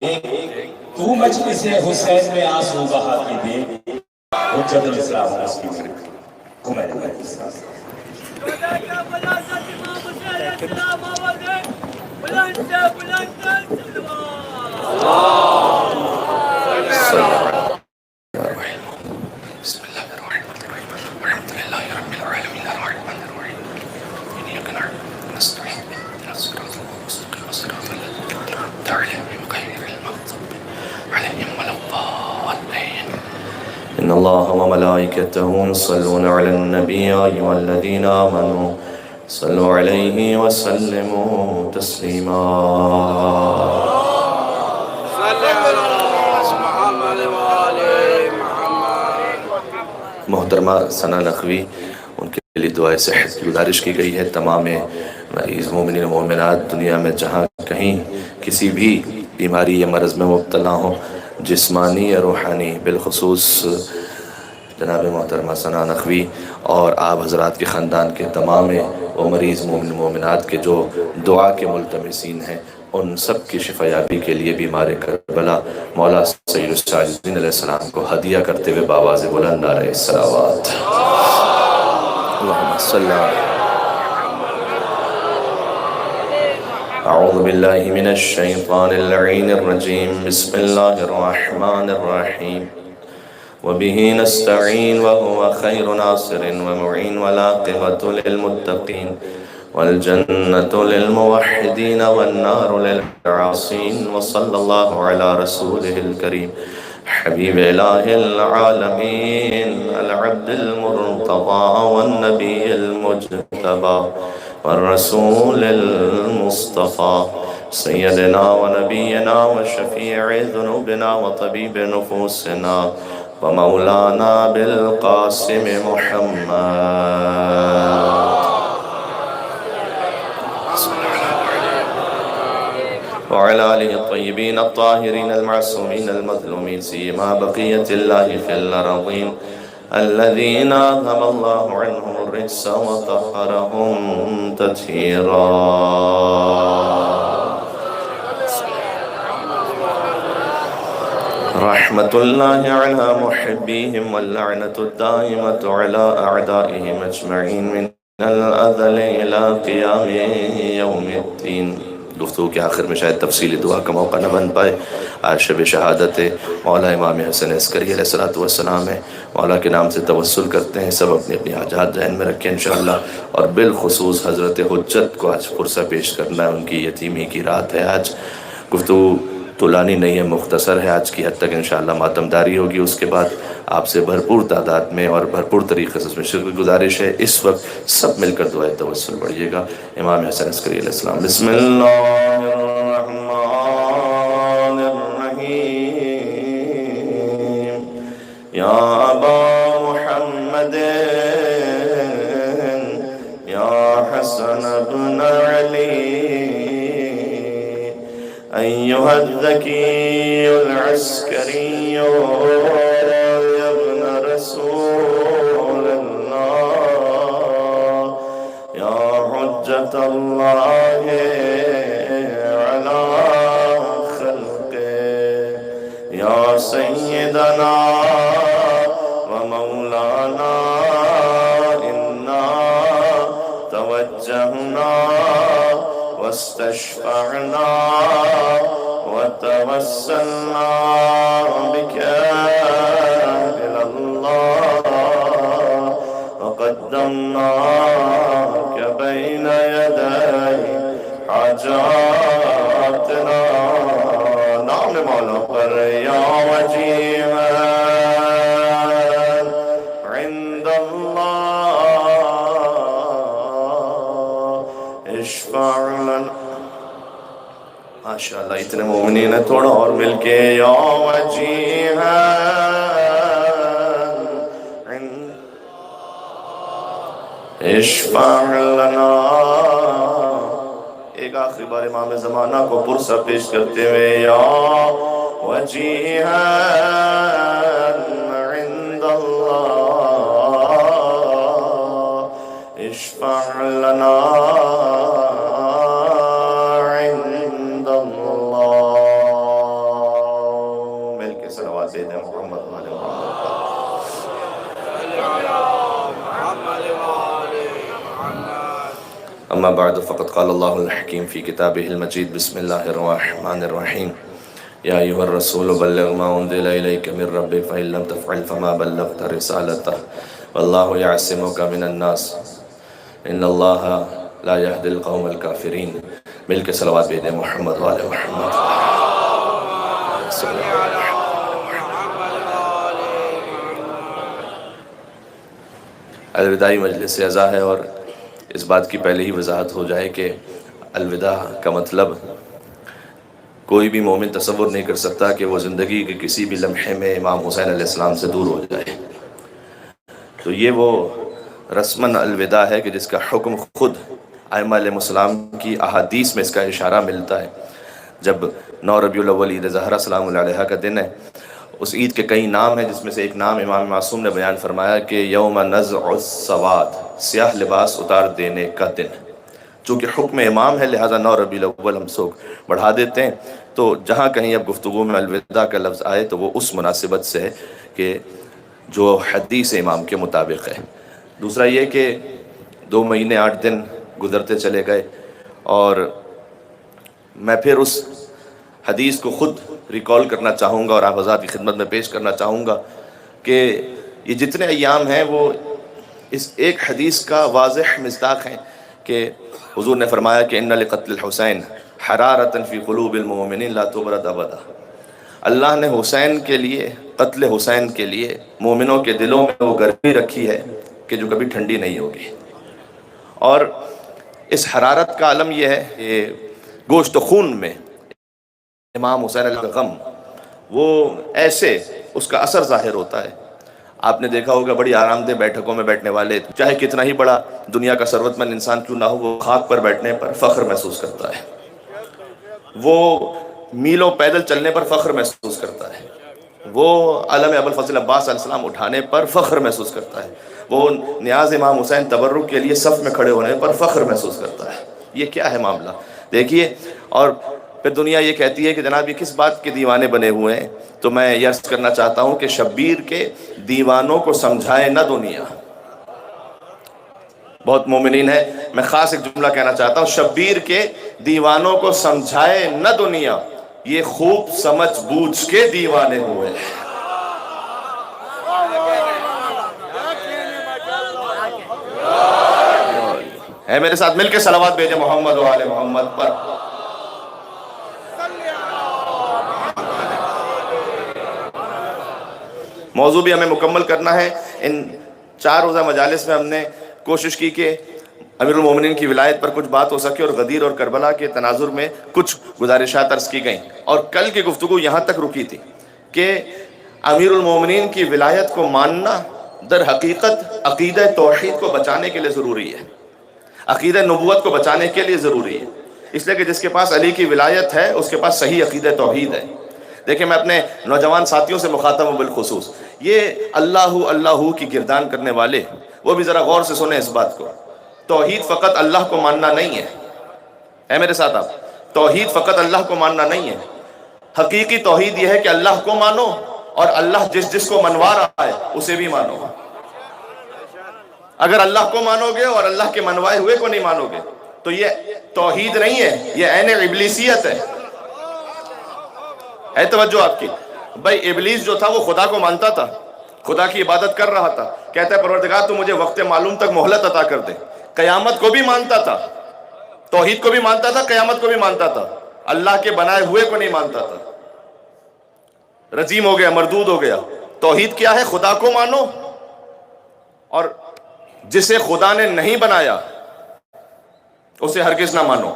تو مجلس حسین میں آنسو بہا کے دیکھ حجت الاسلام مسلم کو میں نے إن الله وملائكته يصلون على النبي يا أيها الذين آمنوا صلوا عليه وسلموا تسليما محترمہ ثنا نقوی، ان کے لیے دعائے صحت کی گزارش کی گئی ہے۔ تمام مریض مومنین و مومنات دنیا میں جہاں کہیں کسی بھی بیماری یا مرض میں مبتلا ہوں، جسمانی یا روحانی، بالخصوص جناب محترمہ ثنا نقوی اور آپ حضرات کے خاندان کے تمام وہ مریض مومن مومنات کے جو دعا کے ملتمسین ہیں، ان سب کی شفا یابی کے لیے بیمار کربلا مولا سید الساجدین علیہ السلام کو ہدیہ کرتے ہوئے بآواز بلند نعرہ الصلوات اللہم صلی علی اعوذ باللہ من الشیطان اللعین الرجیم بسم اللہ الرحمن الرحیم وبه نستعين وهو خير ناصر ومعين والعاقبة للمتقين والجنة للموحدين والنار للعاصين وصلى الله على رسوله الكريم حبيب إله العالمين العبد المرتضى والنبي المجتبى والرسول المصطفى سيدنا ونبينا وشفيع ذنوبنا وطبيب نفوسنا ومولانا بالقاسم محمد وعلى آله الطيبين الطاهرين المعصومين المظلومين سيما بقية الله في الأرضين الذين أذهب الله عنهم الرجس وطهرهم تطهيرا رحمة الله على محبيهم واللعنة الدائمة على أعدائهم أجمعين من الأذل إلى قيام يوم الدين گفتگو کے آخر میں شاید تفصیلی دعا کا موقع نہ بن پائے۔ آج شب شہادت مولا امام حسن عسکری علیہ السلام ہے، مولا کے نام سے توسل کرتے ہیں، سب اپنی اپنی حاجات ذہن میں رکھیں انشاءاللہ، اور بالخصوص حضرت حجت کو آج فرصہ پیش کرنا ہے، ان کی یتیمی کی رات ہے آج۔ گفتگو طولانی نہیں ہے، مختصر ہے، آج کی حد تک انشاءاللہ ماتمداری ہوگی، اس کے بعد آپ سے بھرپور تعداد میں اور بھرپور طریقے سے اس میں شرکت گزارش ہے۔ اس وقت سب مل کر دعائے توسل پڑھیے گا امام حسن عسکری علیہ السلام۔ بسم اللہ الرحمن الرحیم یا ابا محمد یا حسن ابن علی أيها الذكي العسكري يا ابن رسول الله يا حجة الله على خلقه يا سيدنا ومولانا إنا توجهنا واستشفعنا وتوسلنا بك إلى الله وقدمناك بين يدي حاجاتنا نام مولا پر یا وجیها عند الله اشفع لنا ماشاءاللہ اتنے مومنین ہیں، تھوڑا اور مل کے یا وجیہا اشفع لنا۔ ایک آخری بار امام زمانہ کو پرسہ پیش کرتے ہوئے یا وجیہا عند اللہ اشفع لنا عند اللہ صلوات بھیج دیں محمد وآل محمد پر۔ اما بعد فقد قال اللہ الحکیم فی کتابہ المجید بسم اللہ الرحمن الرحیم یا ایھا الرسول بلغ ما انزل الیک من ربک فإن لم تفعل فما بلغت رسالتہ واللہ یعصمک من الناس ان اللہ لا یہدی القوم الکافرین۔ مل کے صلوات بھیجیں محمد وآل محمد۔ الوداعی مجلس اعزا ہے، اور اس بات کی پہلے ہی وضاحت ہو جائے کہ الوداع کا مطلب کوئی بھی مومن تصور نہیں کر سکتا کہ وہ زندگی کے کسی بھی لمحے میں امام حسین علیہ السلام سے دور ہو جائے۔ تو یہ وہ رسماً الوداع ہے کہ جس کا حکم خود ائمہ علیہ السلام کی احادیث میں اس کا اشارہ ملتا ہے۔ جب 9 ربیع الاول عید زہرہ سلام اللہ علیہا کا دن ہے، اس عید کے کئی نام ہیں، جس میں سے ایک نام امام معصوم نے بیان فرمایا کہ یوم نزع السواد، سیاہ لباس اتار دینے کا دن۔ چونکہ حکم امام ہے لہذا 9 ربیع الاول ہم سوگ بڑھا دیتے ہیں، تو جہاں کہیں اب گفتگو میں الوداع کا لفظ آئے تو وہ اس مناسبت سے ہے کہ جو حدیث امام کے مطابق ہے۔ دوسرا یہ کہ 2 مہینے 8 دن گزرتے چلے گئے، اور میں پھر اس حدیث کو خود ریکال کرنا چاہوں گا اور آپ حضرات کی خدمت میں پیش کرنا چاہوں گا کہ یہ جتنے ایام ہیں وہ اس ایک حدیث کا واضح مصداق ہیں کہ حضور نے فرمایا کہ ان لقتل الحسین حرارۃ فی قلوب المؤمنین لا تبرد ابدا۔ اللہ نے حسین کے لیے، قتل حسین کے لیے مومنوں کے دلوں میں وہ گرمی رکھی ہے کہ جو کبھی ٹھنڈی نہیں ہوگی۔ اور اس حرارت کا علم یہ ہے کہ گوشت و خون میں امام حسین علیہ کا غم وہ ایسے اس کا اثر ظاہر ہوتا ہے۔ آپ نے دیکھا ہوگا بڑی آرام دہ بیٹھکوں میں بیٹھنے والے، چاہے کتنا ہی بڑا دنیا کا ثروت مند انسان کیوں نہ ہو، وہ خاک پر بیٹھنے پر فخر محسوس کرتا ہے، وہ میلوں پیدل چلنے پر فخر محسوس کرتا ہے، وہ علم ابوالفضل عباس علیہ السلام اٹھانے پر فخر محسوس کرتا ہے، وہ نیاز امام حسین تبرک کے لیے صف میں کھڑے ہونے پر فخر محسوس کرتا ہے۔ یہ کیا ہے معاملہ دیکھیے۔ اور پھر دنیا یہ کہتی ہے کہ جناب یہ کس بات کے دیوانے بنے ہوئے ہیں، تو میں یہ عرض کرنا چاہتا ہوں کہ شبیر کے دیوانوں کو سمجھائے نہ دنیا۔ بہت مومنین ہیں، میں خاص ایک جملہ کہنا چاہتا ہوں، شبیر کے دیوانوں کو سمجھائے نہ دنیا، یہ خوب سمجھ بوجھ کے دیوانے ہوئے ہیں۔ ہے میرے ساتھ مل کے صلوات بھیجیں محمد و آل محمد پر۔ موضوع بھی ہمیں مکمل کرنا ہے۔ ان 4 روزہ مجالس میں ہم نے کوشش کی کہ امیر المومنین کی ولایت پر کچھ بات ہو سکے، اور غدیر اور کربلا کے تناظر میں کچھ گزارشات عرض کی گئیں، اور کل کی گفتگو یہاں تک رکی تھی کہ امیر المومنین کی ولایت کو ماننا در حقیقت عقیدہ توحید کو بچانے کے لیے ضروری ہے، عقیدہ نبوت کو بچانے کے لیے ضروری ہے، اس لیے کہ جس کے پاس علی کی ولایت ہے اس کے پاس صحیح عقیدہ توحید ہے۔ دیکھیں میں اپنے نوجوان ساتھیوں سے مخاطب ہوں بالخصوص، یہ اللہ اللہ کی گردان کرنے والے وہ بھی ذرا غور سے سنیں اس بات کو۔ توحید فقط اللہ کو ماننا نہیں ہے، اے میرے ساتھ آپ، توحید فقط اللہ کو ماننا نہیں ہے، حقیقی توحید یہ ہے کہ اللہ کو مانو اور اللہ جس جس کو منوا رہا ہے اسے بھی مانو۔ اگر اللہ کو مانو گے اور اللہ کے منوائے ہوئے کو نہیں مانو گے تو یہ توحید نہیں ہے، یہ عین ابلیسیت ہے۔ اے توجہ آپ کی، بھائی ابلیس جو تھا وہ خدا کو مانتا تھا، خدا کی عبادت کر رہا تھا، کہتا ہے پروردگار تو مجھے وقت معلوم تک مہلت عطا کر دے۔ قیامت کو بھی مانتا تھا، توحید کو بھی مانتا تھا، قیامت کو بھی مانتا تھا، اللہ کے بنائے ہوئے کو نہیں مانتا تھا۔ رجیم ہو گیا، مردود ہو گیا۔ توحید کیا ہے؟ خدا کو مانو اور جسے خدا نے نہیں بنایا اسے ہرگز نہ مانو،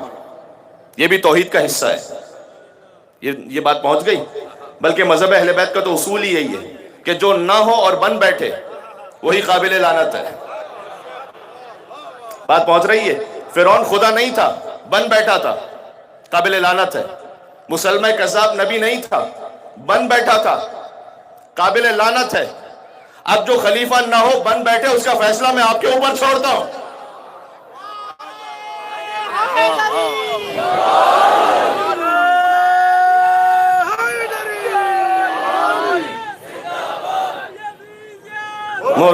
یہ بھی توحید کا حصہ ہے۔ یہ بات پہنچ گئی؟ بلکہ مذہب اہل بیت کا تو اصول ہی یہی ہے کہ جو نہ ہو اور بن بیٹھے وہی قابل لعنت ہے۔ بات پہنچ رہی ہے؟ فرعون خدا نہیں تھا، بن بیٹھا تھا، قابل لعنت ہے۔ مسلمہ کذاب نبی نہیں تھا، بن بیٹھا تھا، قابل لعنت ہے۔ اب جو خلیفہ نہ ہو بن بیٹھے اس کا فیصلہ میں آپ کے اوپر چھوڑتا ہوں۔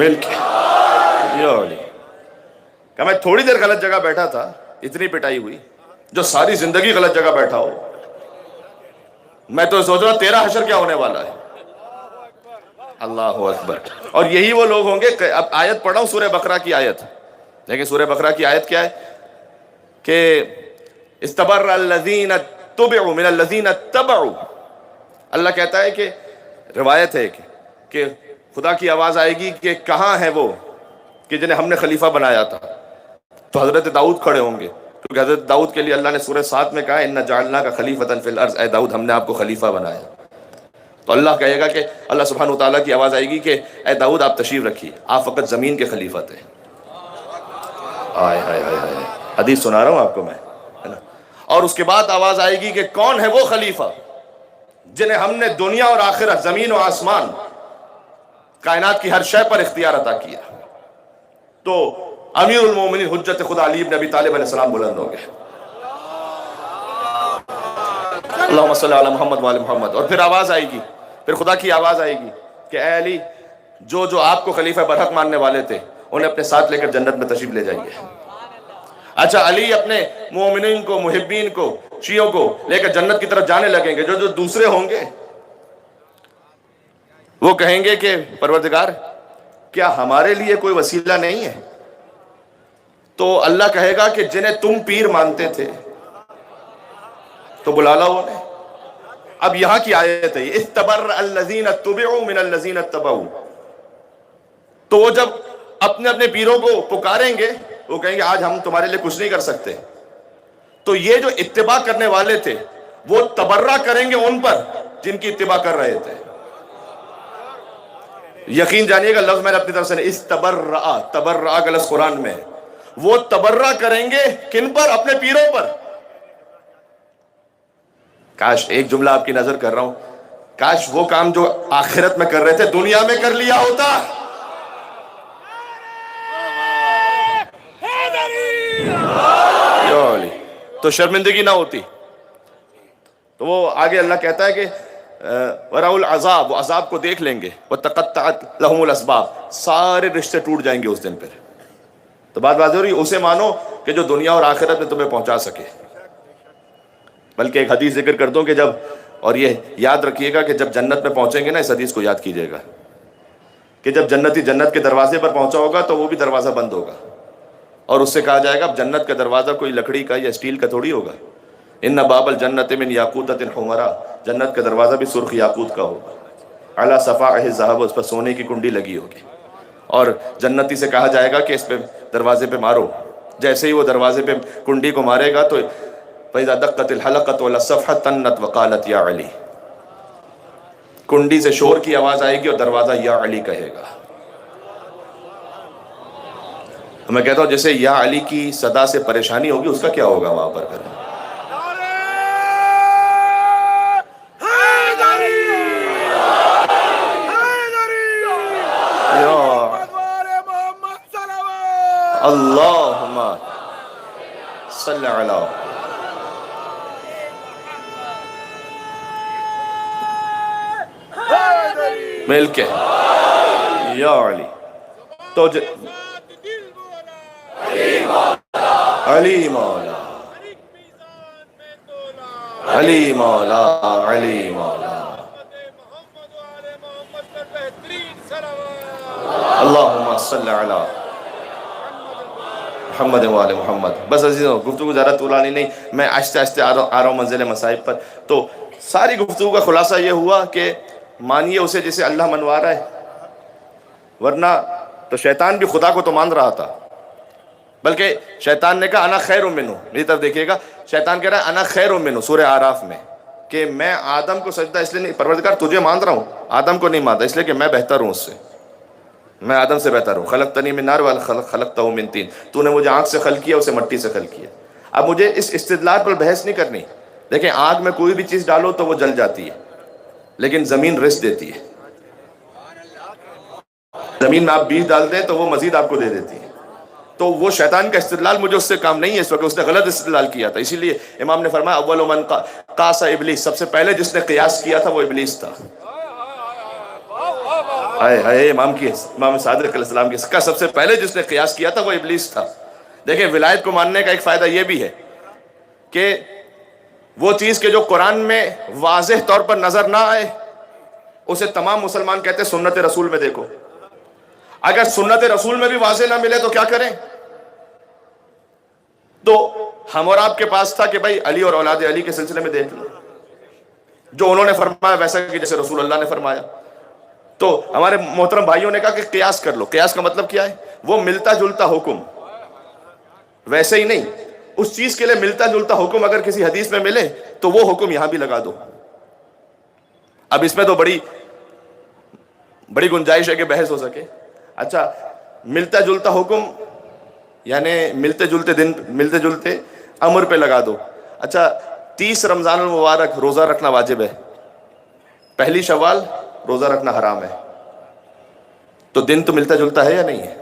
مل کے یا علی کہ میں تھوڑی دیر غلط جگہ بیٹھا تھا، اتنی پٹائی ہوئی، جو ساری زندگی غلط جگہ بیٹھا ہو، میں تو سوچ رہا تیرا حشر کیا ہونے والا ہے۔ اللہ اکبر۔ اور یہی وہ لوگ ہوں گے، اب آیت پڑھا ہوں سورہ بقرہ کی آیت، لیکن سورہ بقرہ کی آیت کیا ہے کہ استبرأ الذین اتبعوا من الذین اتبعوا، اللہ کہتا ہے کہ روایت ہے کہ خدا کی آواز آئے گی کہ کہاں ہے وہ کہ جنہیں ہم نے خلیفہ بنایا تھا، تو حضرت داؤد کھڑے ہوں گے، کیونکہ حضرت داؤد کے لیے اللہ نے سورہ 7 میں کہا ہے اِنَّا جَعَلْنَاكَ خَلِيفَةً فِي الْأَرْضِ، اے داؤد ہم نے آپ کو خلیفہ بنایا۔ تو اللہ کہے گا کہ اللہ سبحانہ وتعالیٰ کی آواز آئے گی کہ اے داؤد آپ تشریف رکھیے، آپ فقط زمین کے خلیفہ تھے۔ آئے ہائے ہائے ہائے، حدیث سنا رہا ہوں آپ کو میں، ہے نا۔ اور اس کے بعد آواز آئے گی کہ کون ہے وہ خلیفہ جنہیں ہم نے دنیا اور آخرت، زمین و آسمان، کائنات کی ہر شے پر اختیار عطا کیا۔ تو امیر المومنین حجت خدا علی بن ابی طالب علیہ السلام بلند ہو گئے، اللہم صلی علی محمد وعلی محمد۔ اور پھر آواز آئے گی، پھر خدا کی آواز آئے گی کہ اے علی، جو آپ کو خلیفہ برحق ماننے والے تھے انہیں اپنے ساتھ لے کر جنت میں تشریف لے جائیے۔ اچھا، علی اپنے مومنین کو، محبین کو، شیعوں کو لے کر جنت کی طرف جانے لگیں گے، جو دوسرے ہوں گے وہ کہیں گے کہ پروردگار کیا ہمارے لیے کوئی وسیلہ نہیں ہے؟ تو اللہ کہے گا کہ جنہیں تم پیر مانتے تھے تو بلا لاؤ انہیں۔ اب یہاں کی آیت ہے استبرأ الذین اتبعوا من الذین اتبعوا، تو وہ جب اپنے اپنے پیروں کو پکاریں گے وہ کہیں گے آج ہم تمہارے لیے کچھ نہیں کر سکتے۔ تو یہ جو اتباع کرنے والے تھے وہ تبرہ کریں گے ان پر جن کی اتباع کر رہے تھے۔ یقین جانیے گا لفظ میں نے اپنی طرف سے نہیں، استبرأ، تبرأ کا لفظ قرآن میں ہے، وہ تبرہ کریں گے کن پر؟ اپنے پیروں پر۔ کاش ایک جملہ آپ کی نظر کر رہا ہوں، کاش وہ کام جو آخرت میں کر رہے تھے دنیا میں کر لیا ہوتا۔ تو شرمندگی نہ ہوتی۔ تو وہ آگے اللہ کہتا ہے کہ وَرَأَوُا الْعَذَابَ، وہ عذاب کو دیکھ لیں گے، وَتَقَطَّعَتْ لَهُمُ الْأَسْبَابُ، سارے رشتے ٹوٹ جائیں گے اس دن پر۔ تو بات واضح ہو رہی، اسے مانو کہ جو دنیا اور آخرت میں تمہیں پہنچا سکے۔ بلکہ ایک حدیث ذکر کر دوں کہ جب، اور یہ یاد رکھیے گا کہ جب جنت میں پہنچیں گے نا، اس حدیث کو یاد کیجئے گا کہ جب جنتی جنت کے دروازے پر پہنچا ہوگا تو وہ بھی دروازہ بند ہوگا، اور اس سے کہا جائے گا اب جنت کا دروازہ کوئی لکڑی کا یا اسٹیل کا تھوڑی ہوگا، ان باب الجنت من یاقوتۃ حمرا، جنت کا دروازہ بھی سرخ یاقوت کا ہوگا، علی صفائح الذھب، اس پر سونے کی کنڈی لگی ہوگی، اور جنتی سے کہا جائے گا کہ اس پہ دروازے پہ مارو۔ جیسے ہی وہ دروازے پہ کنڈی کو مارے گا تو فَإِذَا دَقَّتِ الْحَلَقَةُ وَلَا الصَّفْحَةُ تَنَّتْ وَقَالَتْ یا علی، کنڈی سے شور کی آواز آئے گی اور دروازہ یا علی کہے گا۔ میں کہتا ہوں جیسے یا علی کی صدا سے پریشانی ہوگی، اس کا کیا ہوگا وہاں پر پھر؟ اللہم صلی علی مل کے یا علی۔ تو علی مولا، علی مولا، علی مولا، اللہم صلی علی محمد وآل محمد۔ بس عزیزوں گفتگو زیادہ طولانی نہیں، میں آہستہ آہستہ آ رہا ہوں منزل مصائب پر۔ تو ساری گفتگو کا خلاصہ یہ ہوا کہ مانیے اسے جسے اللہ منوا رہا ہے، ورنہ تو شیطان بھی خدا کو تو مان رہا تھا، بلکہ شیطان نے کہا انا خیر منہ، میری طرف دیکھیے گا، شیطان کہہ رہا ہے انا خیر منہ سورہ اعراف میں، کہ میں آدم کو سجدہ اس لیے نہیں، پروردگار تجھے مان رہا ہوں، آدم کو نہیں مانتا، اس لیے کہ میں بہتر ہوں اس سے، میں آدم سے بہتر ہوں۔ خلقتنی من نار وخلقتہ من طین، تو نے مجھے آنکھ سے خلق کیا، اسے مٹی سے خلق کیا۔ اب مجھے اس استدلال پر بحث نہیں کرنی، دیکھیں آگ میں کوئی بھی چیز ڈالو تو وہ جل جاتی ہے، لیکن زمین رزق دیتی ہے۔ زمین میں آپ بیج ڈال دیں تو وہ مزید آپ کو دے دیتی ہے۔ تو وہ شیطان کا استدلال مجھے اس سے کام نہیں ہے اس وقت، اس نے غلط استدلال کیا تھا، اسی لیے امام نے فرمایا اول من قاس ابلیس، سب سے پہلے جس نے قیاس کیا تھا وہ ابلیس تھا۔ ہائے ہائے، امام صادق علیہ السلام کا سب سے پہلے جس نے قیاس کیا تھا وہ ابلیس تھا۔ دیکھیں ولایت کو ماننے کا ایک فائدہ یہ بھی ہے کہ وہ چیز کہ جو قرآن میں واضح طور پر نظر نہ آئے اسے تمام مسلمان کہتے ہیں سنت رسول میں دیکھو۔ اگر سنت رسول میں بھی واضح نہ ملے تو کیا کریں؟ تو ہم اور آپ کے پاس تھا کہ بھائی علی اور اولاد علی کے سلسلے میں دیکھ لو، جو انہوں نے فرمایا ویسا کہ جیسے رسول اللہ نے فرمایا۔ تو ہمارے محترم بھائیوں نے کہا کہ قیاس کر لو۔ قیاس کا مطلب کیا ہے؟ وہ ملتا جلتا حکم، ویسے ہی نہیں، اس چیز کے لیے ملتا جلتا حکم اگر کسی حدیث میں ملے تو وہ حکم یہاں بھی لگا دو۔ اب اس میں تو بڑی گنجائش ہے کہ بحث ہو سکے۔ اچھا، ملتا جلتا حکم یعنی ملتے جلتے دن، ملتے جلتے امر پہ لگا دو۔ اچھا، 30 رمضان المبارک روزہ رکھنا واجب ہے، پہلی شوال روزہ رکھنا حرام ہے، تو دن تو ملتا جلتا ہے یا نہیں ہے؟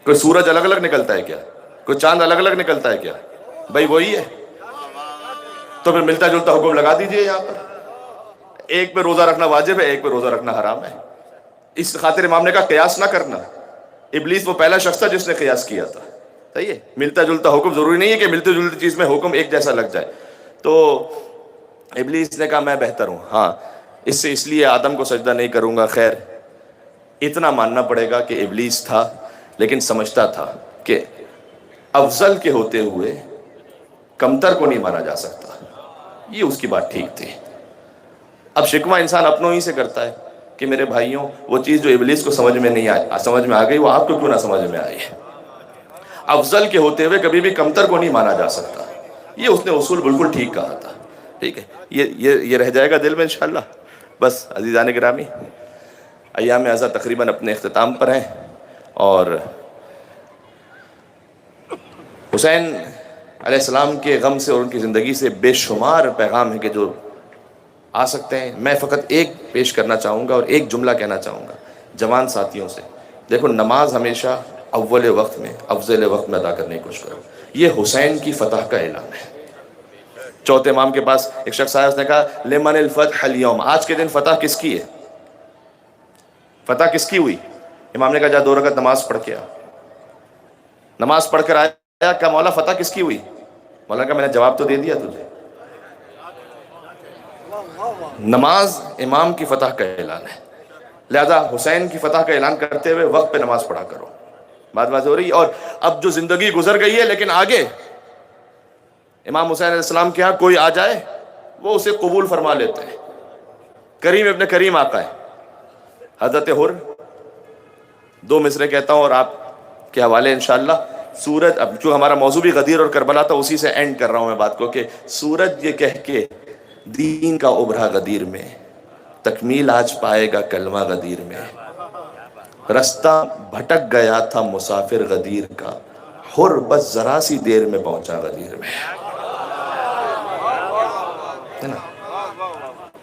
کوئی سورج الگ الگ نکلتا ہے کیا؟ کوئی چاند الگ الگ نکلتا ہے کیا؟ بھائی وہی ہے، تو پھر ملتا جلتا حکم لگا دیجئے یہاں پر۔ ایک پہ روزہ رکھنا واجب ہے، ایک پہ روزہ رکھنا حرام ہے۔ اس خاطر امام نے کہا قیاس نہ کرنا۔ ابلیس وہ پہلا شخص تھا جس نے قیاس کیا تھا، صحیح ہے؟ ملتا جلتا حکم ضروری نہیں ہے کہ ملتے جلتی چیز میں حکم ایک جیسا لگ جائے۔ تو ابلیس نے کہا میں بہتر ہوں، ہاں اس لیے آدم کو سجدہ نہیں کروں گا۔ خیر، اتنا ماننا پڑے گا کہ ابلیس تھا لیکن سمجھتا تھا کہ افضل کے ہوتے ہوئے کمتر کو نہیں مانا جا سکتا، یہ اس کی بات ٹھیک تھی۔ اب شکوہ انسان اپنوں ہی سے کرتا ہے کہ میرے بھائیوں وہ چیز جو ابلیس کو سمجھ میں نہیں آئی، سمجھ میں آ گئی، وہ آپ کو کیوں نہ سمجھ میں آئی؟ افضل کے ہوتے ہوئے کبھی بھی کمتر کو نہیں مانا جا سکتا، یہ اس نے اصول بالکل ٹھیک کہا تھا، ٹھیک ہے؟ یہ رہ جائے گا دل میں انشاءاللہ۔ بس عزیزان گرامی، ایام عزا تقریباً اپنے اختتام پر ہیں، اور حسین علیہ السلام کے غم سے اور ان کی زندگی سے بے شمار پیغام ہیں کہ جو آ سکتے ہیں۔ میں فقط ایک پیش کرنا چاہوں گا اور ایک جملہ کہنا چاہوں گا جوان ساتھیوں سے۔ دیکھو، نماز ہمیشہ اول وقت میں، افضل وقت میں ادا کرنے کی کوشش کرو، یہ حسین کی فتح کا اعلان ہے۔ چوتھے امام کے پاس ایک شخص آیا، اس نے کہا لمن الفتح اليوم، آج کے دن فتح کس کی ہے؟ فتح کس کی ہوئی؟ امام نے کہا جا 2 رکعت نماز پڑھ کے آ۔ نماز پڑھ کر آیا، کہا مولا فتح کس کی ہوئی؟ مولا کہا میں نے جواب تو دے دیا تجھے، نماز امام کی فتح کا اعلان ہے، لہذا حسین کی فتح کا اعلان کرتے ہوئے وقت پہ نماز پڑھا کرو۔ بات واضح ہو رہی ہے؟ اور اب جو زندگی گزر گئی ہے، لیکن آگے امام حسین علیہ السلام کے ہاں کوئی آ جائے وہ اسے قبول فرما لیتے ہیں۔ کریم ابن کریم آقا ہے، حضرت حر، 2 مصرے کہتا ہوں اور آپ کے حوالے انشاءاللہ۔ سورج، اب جو ہمارا موضوع بھی غدیر اور کربلا تھا اسی سے اینڈ کر رہا ہوں میں بات کو، کہ سورج یہ کہہ کے دین کا ابھرا غدیر میں، تکمیل آج پائے گا کلمہ غدیر میں، رستہ بھٹک گیا تھا مسافر غدیر کا، حر بس ذرا سی دیر میں پہنچا غدیر میں، ہے نا؟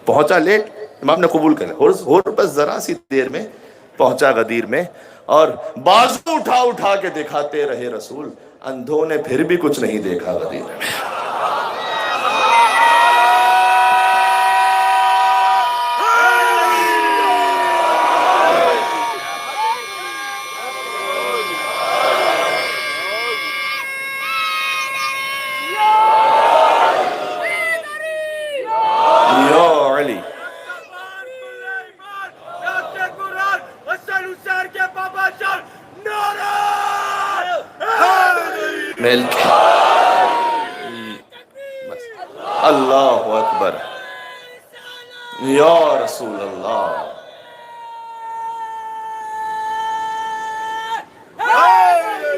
پہنچا لیٹ، امام نے قبول کرے، حر بس ذرا سی دیر میں پہنچا غدیر میں، اور بازو اٹھا اٹھا کے دکھاتے رہے رسول، اندھوں نے پھر بھی کچھ نہیں دیکھا غدیر میں۔ اللہ اکبر یا رسول اللہ،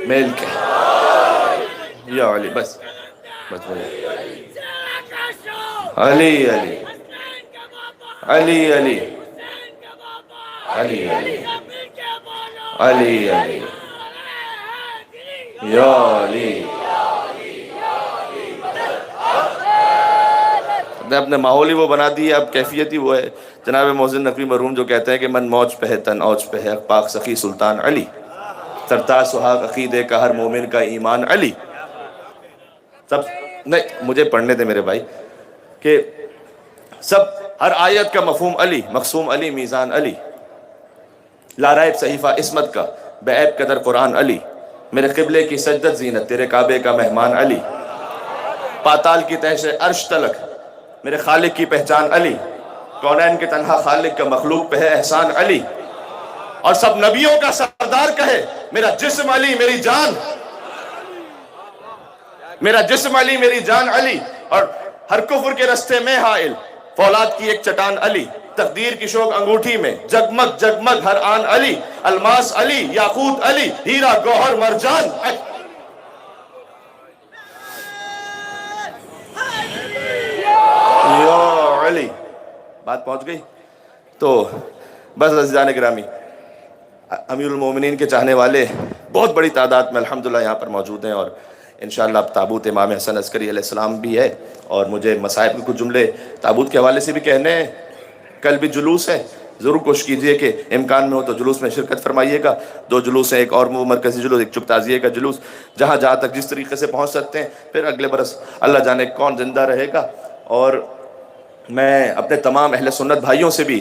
میل کے یا علی، بس علی علی علی علی علی علی علی علی یا علی۔ اپنے ماحول ہی وہ بنا دی ہے، اب کیفیت ہی وہ ہے۔ جناب محسن نقوی مرحوم جو کہتے ہیں کہ من موج پہ ہے تن اوج پہ ہے، پاک سخی سلطان علی، سرتاج سہاگ عقیدے کا ہر مومن کا ایمان علی۔ سب نہیں، مجھے پڑھنے دے میرے بھائی، کہ سب ہر آیت کا مفہوم علی، مقسوم علی، میزان علی، لاریب صحیفہ عصمت کا، بعیب قدر قرآن علی، میرے قبلے کی سجدت زینت، تیرے کعبے کا مہمان علی، پاتال کی تہ سے عرش تلک میرے خالق کی پہچان علی، کونین کے تنہا خالق کا مخلوق پہ ہے احسان علی، اور سب نبیوں کا سردار کہے میرا جسم علی میری جان، میرا جسم علی میری جان علی، اور ہر کفر کے رستے میں حائل، فولاد کی ایک چٹان علی، تقدیر کی شوق انگوٹھی میں، جگمگ جگمگ ہر آن علی، الماس علی، یاقوت علی، ہیرا گوہر مرجان یا علی۔ بات پہنچ گئی؟ تو بس عزیزان گرامی، امیر المومنین کے چاہنے والے بہت بڑی تعداد میں الحمدللہ یہاں پر موجود ہیں، اور انشاءاللہ اب تابوت امام حسن عسکری علیہ السلام بھی ہے، اور مجھے مصائب کے کچھ جملے تابوت کے حوالے سے بھی کہنے ہیں۔ کل بھی جلوس ہے، ضرور کوشش کیجئے کہ امکان میں ہو تو جلوس میں شرکت فرمائیے گا۔ 2 جلوس ہیں، ایک اور مرکزی جلوس، ایک چپ تعزیے کا جلوس، جہاں تک جس طریقے سے پہنچ سکتے ہیں، پھر اگلے برس اللہ جانے کون زندہ رہے گا۔ اور میں اپنے تمام اہل سنت بھائیوں سے بھی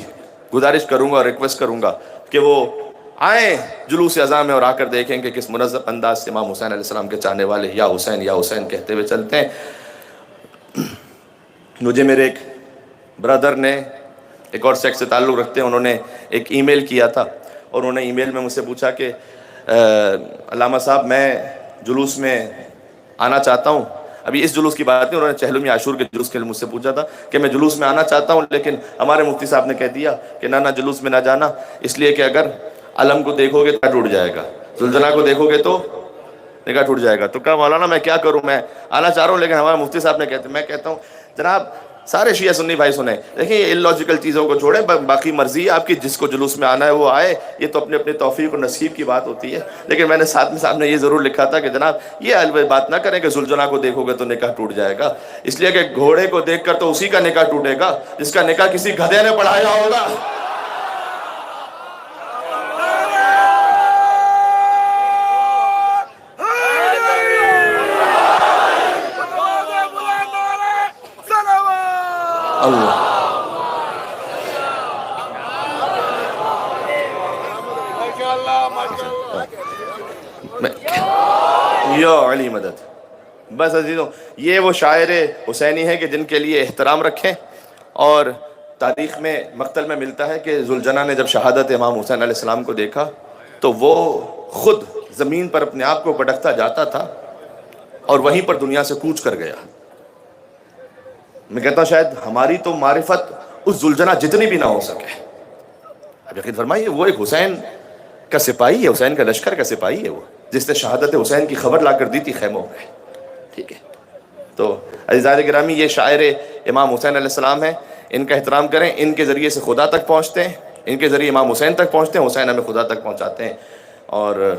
گزارش کروں گا اور ریکویسٹ کروں گا کہ وہ آئیں جلوس اذان میں اور آ کر دیکھیں کہ کس منظم انداز سے امام حسین علیہ السلام کے چاہنے والے یا حسین کہتے ہوئے چلتے ہیں۔ مجھے میرے ایک برادر نے، ایک اور سیکٹ سے تعلق رکھتے ہیں، انہوں نے ایک ای میل کیا تھا، اور انہوں نے ای میل میں مجھ سے پوچھا کہ علامہ صاحب میں جلوس میں آنا چاہتا ہوں۔ ابھی اس جلوس کی بات نہیں، انہوں نے چہلمی عاشور کے جلوس کے لیے مجھ سے پوچھا تھا کہ میں جلوس میں آنا چاہتا ہوں، لیکن ہمارے مفتی صاحب نے کہہ دیا کہ نہ جلوس میں نہ جانا، اس لیے کہ اگر علم کو دیکھو گے تو ٹوٹ جائے گا، زلزلہ کو دیکھو گے تو نگاہ ٹوٹ جائے گا۔ تو کہا مولانا میں کیا کروں، میں آنا چاہ رہا ہوں لیکن ہمارے مفتی صاحب نے کہتے ہیں۔ میں کہتا ہوں جناب سارے شیعہ سنی بھائی سنیں، دیکھیں یہ illogical چیزوں کو چھوڑیں، باقی مرضی ہے آپ کی، جس کو جلوس میں آنا ہے وہ آئے، یہ تو اپنے اپنے توفیق اور نصیب کی بات ہوتی ہے۔ لیکن میں نے ساتھ میں یہ ضرور لکھا تھا کہ جناب یہ بات نہ کریں کہ زلزلہ کو دیکھو گے تو نکاح ٹوٹ جائے گا، اس لیے کہ گھوڑے کو دیکھ کر تو اسی کا نکاح ٹوٹے گا جس کا نکاح کسی گدھے نے پڑھایا ہوگا۔ اللہ یا علی مدد۔ بس عزیزوں، یہ وہ شاعر حسینی ہیں کہ جن کے لیے احترام رکھیں، اور تاریخ میں مقتل میں ملتا ہے کہ ذوالجناح نے جب شہادت امام حسین علیہ السلام کو دیکھا تو وہ خود زمین پر اپنے آپ کو پٹکتا جاتا تھا اور وہیں پر دنیا سے کوچ کر گیا۔ میں کہتا ہوں شاید ہماری تو معرفت اس ذوالجناح جتنی بھی نہ ہو سکے۔ اب یقین فرمائیے وہ ایک حسین کا سپاہی ہے، حسین کا لشکر کا سپاہی ہے، وہ جس نے شہادت حسین کی خبر لا کر دی تھی خیموں میں۔ ٹھیک ہے، تو عزیزان گرامی یہ شاعر امام حسین علیہ السلام ہیں، ان کا احترام کریں، ان کے ذریعے سے خدا تک پہنچتے ہیں، ان کے ذریعے امام حسین تک پہنچتے ہیں، حسین ہمیں خدا تک پہنچاتے ہیں۔ اور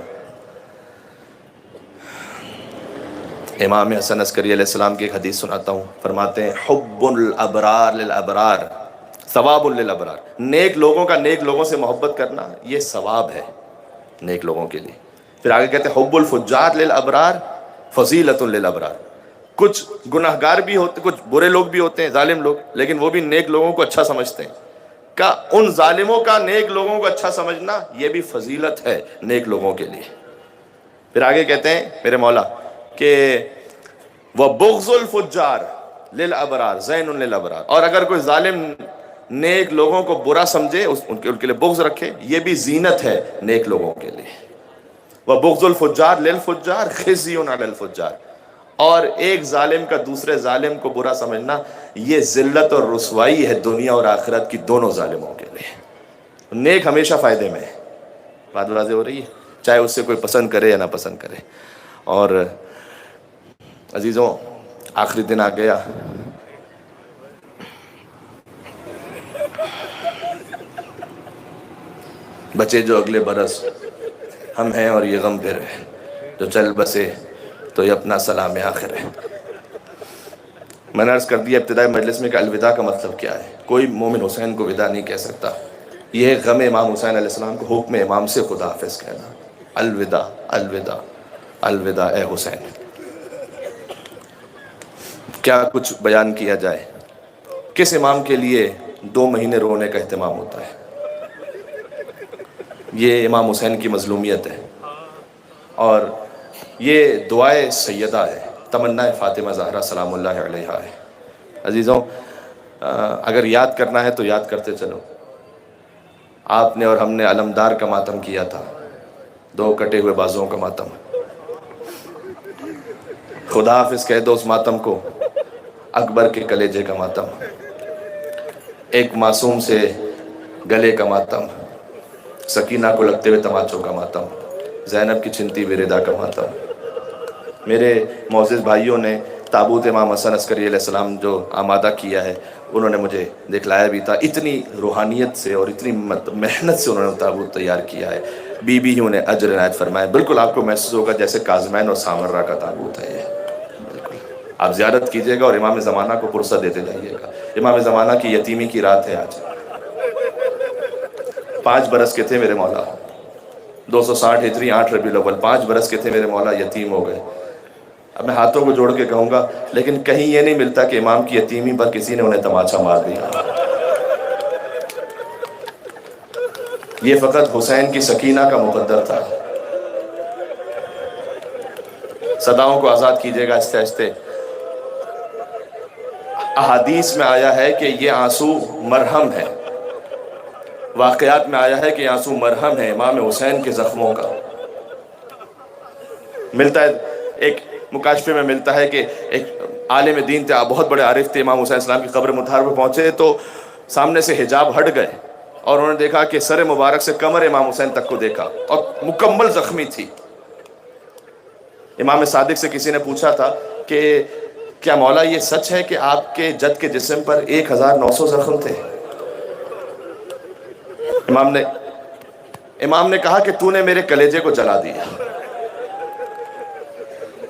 امام حسن عسکری علیہ السلام کی ایک حدیث سناتا ہوں، فرماتے ہیں حب الابرار للابرار ثواب للابرار، نیک لوگوں کا نیک لوگوں سے محبت کرنا یہ ثواب ہے نیک لوگوں کے لیے۔ پھر آگے کہتے ہیں حب الفجار للابرار فضیلت للابرار، کچھ گناہگار بھی ہوتے، کچھ برے لوگ بھی ہوتے ہیں، ظالم لوگ، لیکن وہ بھی نیک لوگوں کو اچھا سمجھتے ہیں۔ کہ ان ظالموں کا نیک لوگوں کو اچھا سمجھنا یہ بھی فضیلت ہے نیک لوگوں کے لیے۔ پھر آگے کہتے ہیں میرے مولا کہ وَبُغْضُ الْفُجَّارِ لِلْأَبْرَارِ زَيْنٌ لِلْأَبْرَارِ، اور اگر کوئی ظالم نیک لوگوں کو برا سمجھے، ان کے لیے بغض رکھے، یہ بھی زینت ہے نیک لوگوں کے لیے۔ وَبُغْضُ الْفُجَّارِ لِلْفُجَّارِ خِزْيٌ عَلَى الْفُجَّارِ، اور ایک ظالم کا دوسرے ظالم کو برا سمجھنا یہ ذلت اور رسوائی ہے دنیا اور آخرت کی دونوں ظالموں کے لیے۔ نیک ہمیشہ فائدے میں ہے، بات واضح ہو رہی ہے، چاہے اس سے کوئی پسند کرے یا نہ پسند کرے۔ اور عزیزوں آخری دن آ گیا، بچے جو اگلے برس ہم ہیں اور یہ غم پھر ہے، جو چل بسے تو یہ اپنا سلام آخر ہے۔ میں نے عرض کر دیا ابتدائی مجلس میں کہ الوداع کا مطلب کیا ہے، کوئی مومن حسین کو وداع نہیں کہہ سکتا، یہ غم امام حسین علیہ السلام کو حکم امام سے خدا حافظ کہنا، الوداع الوداع الوداع اے حسین۔ کیا کچھ بیان کیا جائے، کس امام کے لیے 2 مہینے رونے کا اہتمام ہوتا ہے۔ یہ امام حسین کی مظلومیت ہے، اور یہ دعائے سیدہ ہے، تمنا فاطمہ زہرا سلام اللہ علیہا ہے۔ عزیزوں، اگر یاد کرنا ہے تو یاد کرتے چلو۔ آپ نے اور ہم نے علمدار کا ماتم کیا تھا، 2 کٹے ہوئے بازوں کا ماتم۔ خدا حافظ کہہ دو اس ماتم کو، اکبر کے کلیجے کا ماتم، ایک معصوم سے گلے کا ماتم، سکینہ کو لگتے ہوئے تماچوں کا ماتم، زینب کی چھنتی ہوئی ردا کا ماتم۔ میرے معزز بھائیوں نے تابوت امام حسن عسکری علیہ السلام جو آمادہ کیا ہے، انہوں نے مجھے دکھلایا بھی تھا، اتنی روحانیت سے اور اتنی محنت سے انہوں نے تابوت تیار کیا ہے، بی بی ہی انہیں اجر عنایت فرمائے۔ بالکل آپ کو محسوس ہوگا جیسے کاظمین اور سامرہ کا تابوت ہے یہ۔ بالکل آپ زیارت کیجئے گا اور امام زمانہ کو پرسہ دیتے جائیے گا۔ امام زمانہ کی یتیمی کی رات ہے آج۔ 5 برس کے تھے میرے مولا، 260 ہجری 8 ربیع الاول، 5 برس کے تھے میرے مولا، یتیم ہو گئے۔ اب میں ہاتھوں کو جوڑ کے کہوں گا، لیکن کہیں یہ نہیں ملتا کہ امام کی یتیمی پر کسی نے انہیں تماچا مار دیا۔ یہ فقط حسین کی سکینہ کا مقدر تھا۔ صداؤں کو آزاد کیجئے گا آہستہ آہستہ۔ احادیث میں آیا ہے کہ یہ آنسو مرہم ہے، واقعات میں آیا ہے کہ یہ آنسو مرہم ہے امام حسین کے زخموں کا۔ ملتا ہے ایک مکاشفے میں ملتا ہے کہ ایک عالم دین تھے، بہت بڑے عارف تھے، امام حسین السلام کی قبر مطہر پہ پہنچے تو سامنے سے حجاب ہٹ گئے اور انہوں نے دیکھا کہ سر مبارک سے کمر امام حسین تک کو دیکھا اور مکمل زخمی تھی۔ امام صادق سے کسی نے پوچھا تھا کہ کیا مولا یہ سچ ہے کہ آپ کے جد کے جسم پر 1900 زخم تھے؟ امام نے کہا کہ تو نے میرے کلیجے کو جلا دیا۔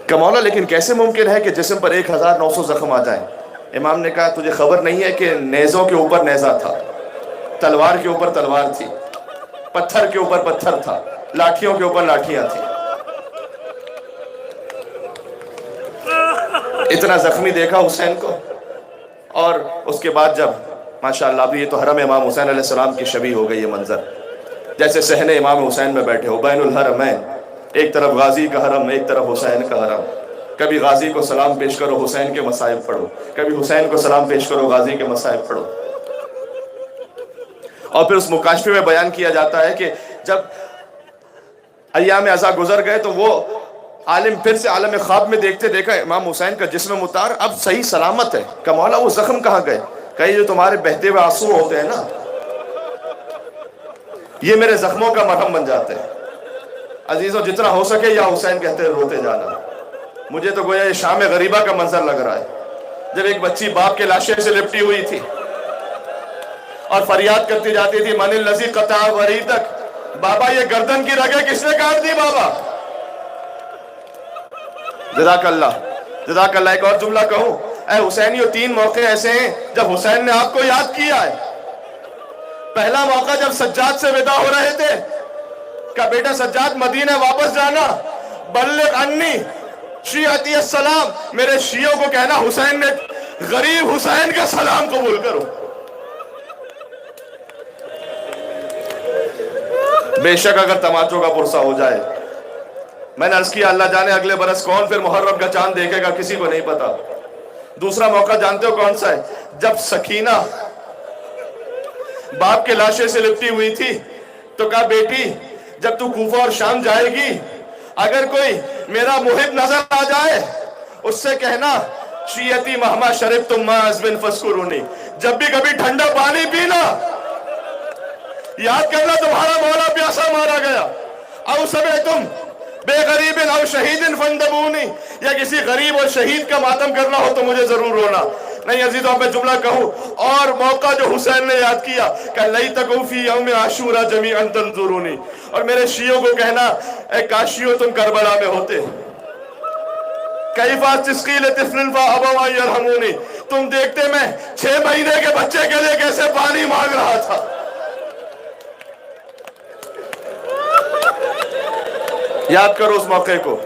کہ مولا لیکن کیسے ممکن ہے کہ جسم پر 1900 زخم آ جائیں؟ امام نے کہا تجھے خبر نہیں ہے کہ نیزوں کے اوپر نیزہ تھا، تلوار کے اوپر تلوار تھی، پتھر کے اوپر پتھر تھا، لاٹھیوں کے اوپر لاٹھیاں تھیں۔ اتنا زخمی دیکھا حسین کو، اور اس کے بعد جب ماشاءاللہ اب یہ تو حرم امام حسین علیہ السلام کی شبیہ ہو گئی یہ منظر، جیسے صحن امام حسین میں بیٹھے ہو، بین الحرمین، ایک طرف غازی کا حرم، ایک طرف حسین کا حرم۔ کبھی غازی کو سلام پیش کرو، حسین کے مصائب پڑھو، کبھی حسین کو سلام پیش کرو، غازی کے مصائب پڑھو۔ اور پھر اس مکاشفے میں بیان کیا جاتا ہے کہ جب ایام عزا گزر گئے تو وہ عالم پھر سے عالم خواب میں دیکھتے دیکھا امام حسین کا جسم مطہر اب صحیح سلامت ہے۔ کہ مولا وہ زخم کہاں گئے؟ کہ جو تمہارے بہتے ہوئے آنسو ہوتے ہیں نا، یہ میرے زخموں کا مرہم بن جاتے ہیں۔ عزیزوں جتنا ہو سکے یا حسین کہتے روتے جانا۔ مجھے تو گویا یہ شام غریبہ کا منظر لگ رہا ہے، جب ایک بچی باپ کے لاشے سے لپٹی ہوئی تھی اور فریاد کرتی جاتی تھی من الذی قطع وریدک، بابا یہ گردن کی رگیں کس نے کاٹ دی بابا؟ جزاک اللہ، جزاک اللہ۔ ایک اور جملہ کہوں، اے حسینیو 3 موقع ایسے ہیں جب حسین نے آپ کو یاد کیا ہے۔ پہلا موقع جب سجاد سے ودا ہو رہے تھے، کہا بیٹا سجاد مدینہ واپس جانا، بلغ انی شیعتی السلام، میرے شیعوں کو کہنا حسین نے غریب حسین کا سلام قبول کرو۔ بے شک اگر تماچوں کا پرسہ ہو جائے، میں نے عرض کیا اللہ جانے اگلے برس کون پھر محرم کا چاند دیکھے گا، کسی کو نہیں پتا۔ دوسرا موقع جانتے ہو کون سا ہے؟ جب سکینہ باپ کے لاشے سے لپٹی ہوئی تھی تو کہا بیٹی جب تو کوفہ اور شام جائے گی، اگر کوئی میرا محب نظر آ جائے اس سے کہنا شیعتی مہما شربتم ماء عذب فاذکرونی، جب بھی کبھی ٹھنڈا پانی پینا یاد کرنا تمہارا مولا پیاسا مارا گیا۔ او سمعتم بے غریب او شہید فاندبونی، یا کسی غریب اور شہید کا ماتم کرنا ہو تو مجھے ضرور رونا۔ نہیں عزیزوں میں جملہ کہوں، اور موقع جو حسین نے یاد کیا کہ لیتکم فی یوم عاشورا جمیعا تنظرونی، اور میرے شیعوں کو کہنا اے کاشیو تم کربلا میں ہوتے، کیفا تسقی لطفل فابوا ان یرحمونی، تم دیکھتے میں 6 مہینے کے بچے کے لیے کیسے پانی مانگ رہا تھا۔ یاد کرو اس موقع کو۔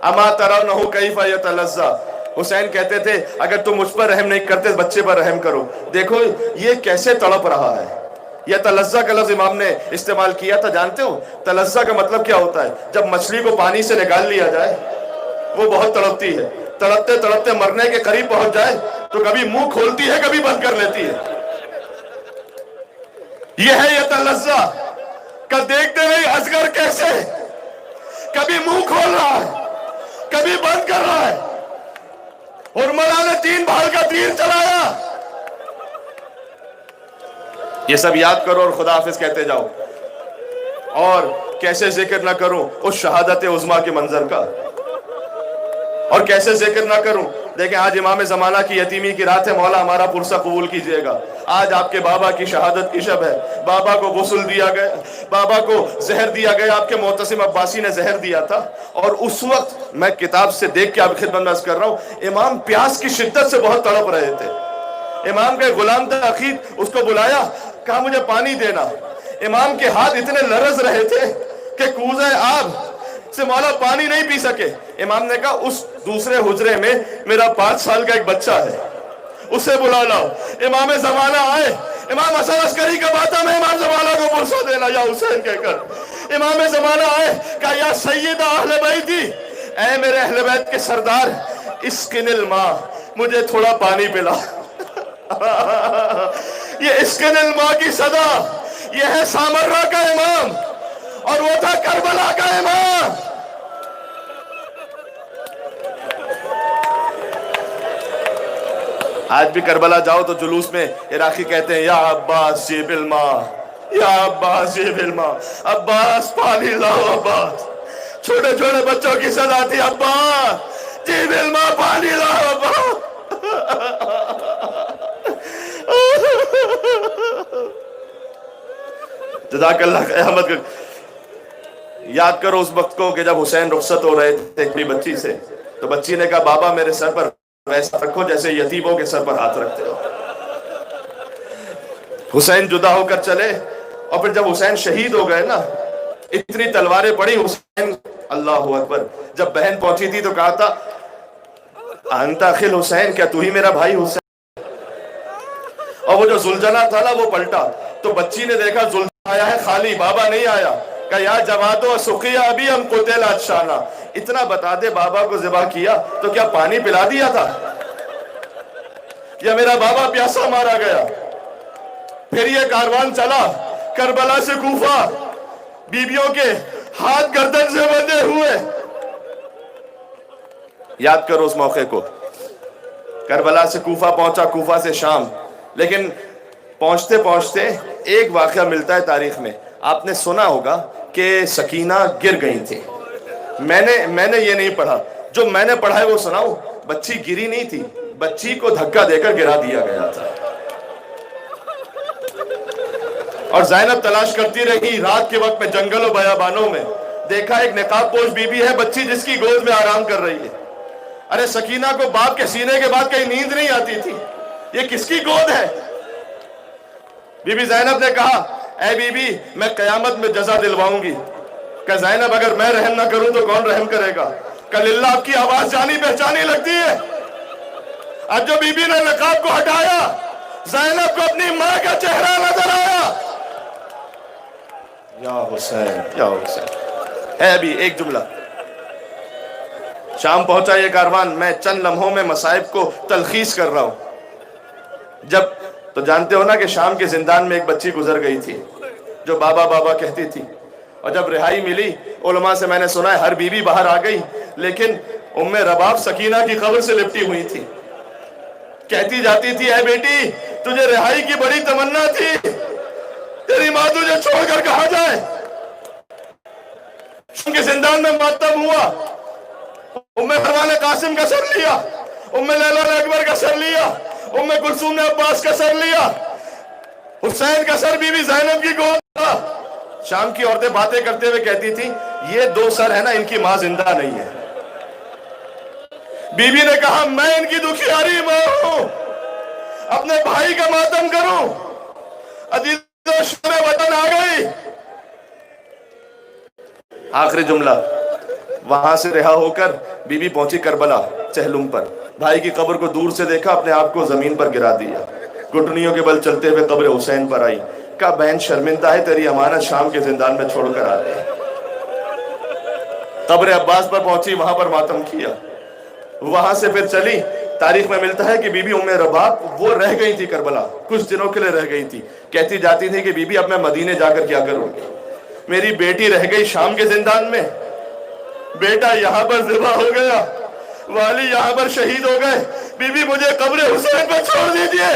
اما ترونہ کیف یتلذی، حسین کہتے تھے اگر تم مجھ پر رحم نہیں کرتے بچے پر رحم کرو. دیکھو یہ کیسے تڑپ رہا ہے. یہ تلزہ کا لفظ امام نے استعمال کیا تھا. جانتے ہو تلزہ کا مطلب کیا ہوتا ہے؟ جب مچھلی کو پانی سے نکال لیا جائے وہ بہت تڑپتی ہے, تڑپتے تڑپتے مرنے کے قریب پہنچ جائے تو کبھی منہ کھولتی ہے کبھی بند کر لیتی ہے. یہ ہے یہ تلزہ. کہ دیکھتے نہیں اصغر کیسے کبھی منہ کھول رہا ہے کبھی بند کر رہا ہے. حرملہ نے 3 بھال کا تیر چلایا. یہ سب یاد کرو اور خدا حافظ کہتے جاؤ. اور کیسے ذکر نہ کروں اس شہادت عظمیٰ کے منظر کا, اور کیسے ذکر نہ کروں. دیکھیں آج امام زمانہ کی یتیمی کی رات ہے, مولا ہمارا پرسہ قبول کیجئے گا. آج آپ کے بابا کی شہادت کی شب ہے. بابا کو غسل دیا گیا, بابا کو زہر دیا گیا. آپ کے معتصم عباسی نے زہر دیا تھا. اور اس وقت میں کتاب سے دیکھ کے آپ خدمت میں عرض کر رہا ہوں, امام پیاس کی شدت سے بہت تڑپ رہے تھے. امام کے غلام تھا عقیل, اس کو بلایا, کہا مجھے پانی دینا. امام کے ہاتھ اتنے لرز رہے تھے کہ کوزہ آب سے مولا پانی نہیں پی سکے. امام نے کہا اس دوسرے حجرے میں میرا 5 سال کا ایک بچہ ہے, اسے بلا لاؤ. امام زمانہ آئے. امام حسن عسکری کا باتا میں امام زمانہ کو پرسہ دینا یا حسین کہہ کر. امام زمانہ آئے, کہا یا سید اہل بیتی, اے میرے اہل بیت کے سردار, اسقن الماء, مجھے تھوڑا پانی پلا. یہ اسقن الماء کی صدا, یہ ہے سامرہ کا امام, اور وہ تھا کربلا کا امام. آج بھی کربلا جاؤ تو جلوس میں عراقی کہتے ہیں یا عباس جیب الماء, یا عباس جیب الماء, عباس پانی لاؤ عباس. چھوٹے چھوٹے بچوں کی صدا تھی, عباس جیب الماء, پانی لاؤ عباس. جزاک اللہ قیامت. یاد کرو اس وقت کو کہ جب حسین رخصت ہو رہے تھے اپنی بچی سے, تو بچی نے کہا بابا میرے سر پر ویسا رکھو جیسے یتیموں کے سر پر ہاتھ رکھتے ہو. حسین جدا ہو کر چلے, اور پھر جب حسین شہید ہو گئے نا, اتنی تلواریں پڑی. حسین اللہ اکبر, جب بہن پہنچی تھی تو کہا تھا انت اخل حسین, کیا تو ہی میرا بھائی حسین؟ اور وہ جو زلجنہ تھا نا وہ پلٹا, تو بچی نے دیکھا زلجنہ آیا ہے خالی, بابا نہیں آیا. کہ یا جوادو سقیا ابھی ہم قتل ادشانا, اتنا بتا دے بابا کو ذبح کیا تو کیا پانی پلا دیا تھا, یا میرا بابا پیاسا مارا گیا. پھر یہ کاروان چلا کربلا سے کوفہ, بیویوں کے ہاتھ گردن سے بندھے ہوئے. یاد کرو اس موقع کو. کربلا سے کوفہ پہنچا, کوفہ سے شام. لیکن پہنچتے پہنچتے ایک واقعہ ملتا ہے تاریخ میں. آپ نے سنا ہوگا کہ سکینہ گر گئی تھی. میں نے یہ نہیں پڑھا, جو میں نے پڑھا ہے وہ سناؤں. بچی گری نہیں تھی, بچی کو دھکا دے کر گرا دیا گیا تھا. اور زینب تلاش کرتی رہی رات کے وقت میں جنگل و بیابانوں میں. دیکھا ایک نقاب پوش بی بی ہے, بچی جس کی گود میں آرام کر رہی ہے. ارے سکینہ کو باپ کے سینے کے بعد کہیں نیند نہیں آتی تھی, یہ کس کی گود ہے؟ بی بی زینب نے کہا اے بی بی میں قیامت میں جزا دلواؤں گی. کہ زینب اگر میں رحم نہ کروں تو کون رحم کرے گا؟ کہ للہ آپ کی آواز جانی پہچانی لگتی ہے. اب جو بی بی نے نقاب کو ہٹایا, زینب کو اپنی ماں کا چہرہ نظر آیا. یا حسین یا حسین. ہے ابھی ایک جملہ. شام پہنچا یہ کاروان, میں چند لمحوں میں مصائب کو تلخیص کر رہا ہوں. جب تو جانتے ہو نا کہ شام کے زندان میں ایک بچی گزر گئی تھی جو بابا بابا کہتی تھی. اور جب رہائی ملی, علماء سے میں نے سنا ہے ہر بیوی باہر آ گئی, لیکن ام رباب سکینہ کی قبر سے لپٹی ہوئی تھی. کہتی جاتی تھی اے بیٹی تجھے رہائی کی بڑی تمنا تھی, تیری ماں تجھے چھوڑ کر کہاں جائے. شام کے زندان میں ماتم ہوا. ام حرا نے قاسم کا سر لیا, ام لیلا نے اکبر کا سر لیا, ام کلثوم نے عباس کا سر لیا, حسین کا سر بی بی زینب کی گود تھا. شام کی عورتیں باتیں کرتے ہوئے کہتی تھی یہ 2 سر ہے نا, ان کی ماں زندہ نہیں ہے. بی بی نے کہا میں ان کی دکھیاری ماں ہوں, اپنے بھائی کا ماتم کروں. عزیزو شور وطن آ گئی. آخری جملہ. وہاں سے رہا ہو کر بی بی پہنچی کربلا چہلم پر. بھائی کی قبر کو دور سے دیکھا، اپنے آپ کو زمین پر گرا دیا، گھٹنیوں کے بل چلتے ہوئے قبر حسین پر آئی، کہا بہن شرمندہ ہے، تیری امانت شام کے زندان میں چھوڑ کر آتے ہیں۔ قبر عباس پر پہنچی، وہاں پر ماتم کیا، وہاں سے پھر چلی۔ تاریخ میں ملتا ہے کہ بی بی ام رباب وہ رہ گئی تھی کربلا، کچھ دنوں کے لیے رہ گئی تھی، کہتی جاتی تھی کہ بی بی اب میں مدینے جا کر کیا کروں گی، میری بیٹی رہ گئی شام کے زندان میں، بیٹا یہاں پر ذبح ہو گیا، والی یہاں پر شہید ہو گئے، بی بی مجھے قبر حسین پر چھوڑ دیجئے۔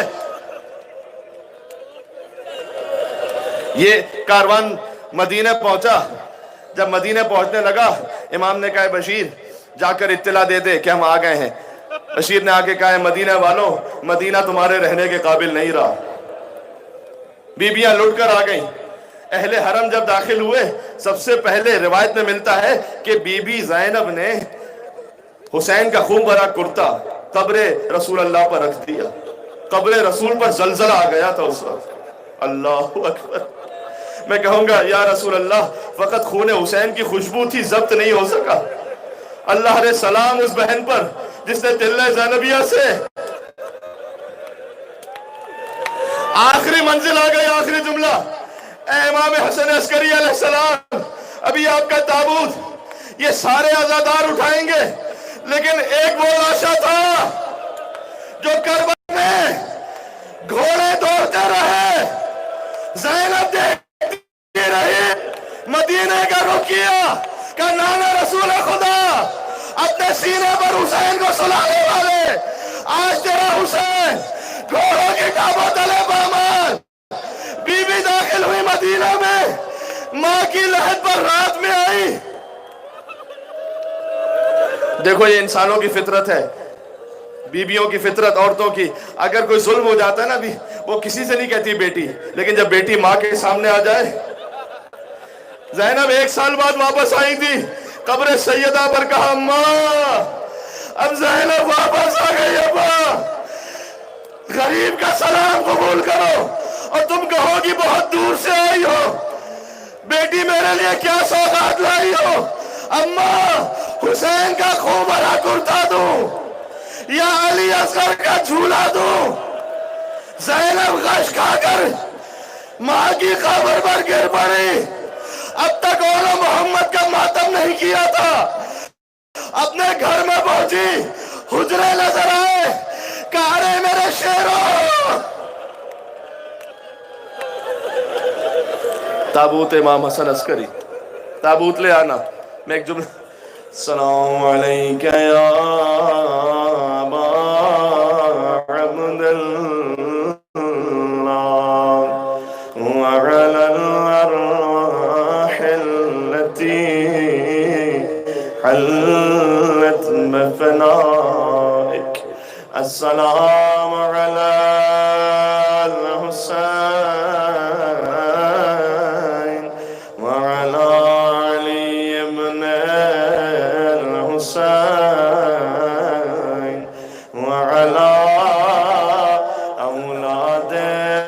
یہ کاروان مدینہ پہنچا، جب مدینہ پہنچنے لگا امام نے کہا بشیر جا کر اطلاع دے دے کہ ہم آ گئے ہیں۔ بشیر نے آگے کہا مدینہ والوں، مدینہ تمہارے رہنے کے قابل نہیں رہا، بیبیاں لٹ کر آ گئیں۔ اہل حرم جب داخل ہوئے، سب سے پہلے روایت میں ملتا ہے کہ بی بی زینب نے حسین کا خون بھرا کرتا قبر رسول اللہ پر رکھ دیا، قبر رسول پر زلزلہ آ گیا تھا اس وقت۔ اللہ اکبر۔ میں کہوں گا یا رسول اللہ، فقط خون حسین کی خوشبو تھی، ضبط نہیں ہو سکا۔ اللہ نے سلام اس بہن پر جس نے تلہ زینبیہ سے آخری منزل آ گئی، آخری جملہ، اے امام حسن عسکری علیہ السلام، ابھی آپ کا تابوت یہ سارے عزادار اٹھائیں گے، لیکن ایک وہ لاشا تھا جو کربلا میں گھوڑے دوڑتے رہے، زینب دیکھتی رہی، مدینے کا رخ کیا کہ نانا رسول خدا اپنے سینے پر حسین کو سلانے والے، آج تیرا حسین گھوڑوں کی ٹابوں تلے پامال۔ بی بی داخل ہوئی مدینہ میں، ماں کی لحد پر رات میں آئی۔ دیکھو یہ انسانوں کی فطرت ہے، بیویوں کی فطرت، عورتوں کی۔ اگر کوئی ظلم ہو جاتا ہے نا بھی، وہ کسی سے نہیں کہتی بیٹی، لیکن جب بیٹی ماں کے سامنے آ جائے۔ زینب 1 سال بعد واپس آئی تھی، قبر سیدہ پر کہا ماں اب زینب واپس آ گئی، ابا غریب کا سلام قبول کرو، اور تم کہو کہ بہت دور سے آئی ہو، بیٹی میرے لیے کیا سوغات لائی ہو؟ اماں حسین کا خون بھرا کرتا دوں یا علی اصغر کا جھولا دوں؟ زینب غش کھا کر ماں کی قبر پر گر پڑی۔ اب تک اولا محمد کا ماتم نہیں کیا تھا، اپنے گھر میں پہنچی، حجرے نظر آئے، کہا رے میرے شیروں، تابوت امام حسن عسکری، تابوت لے آنا۔ میں ایک جملہ، السلام علیکہ یا ابا عبداللہ وعلی الارواح التي حلت بفنائك، السلام علی الحسین وعلی علی ابن الحسین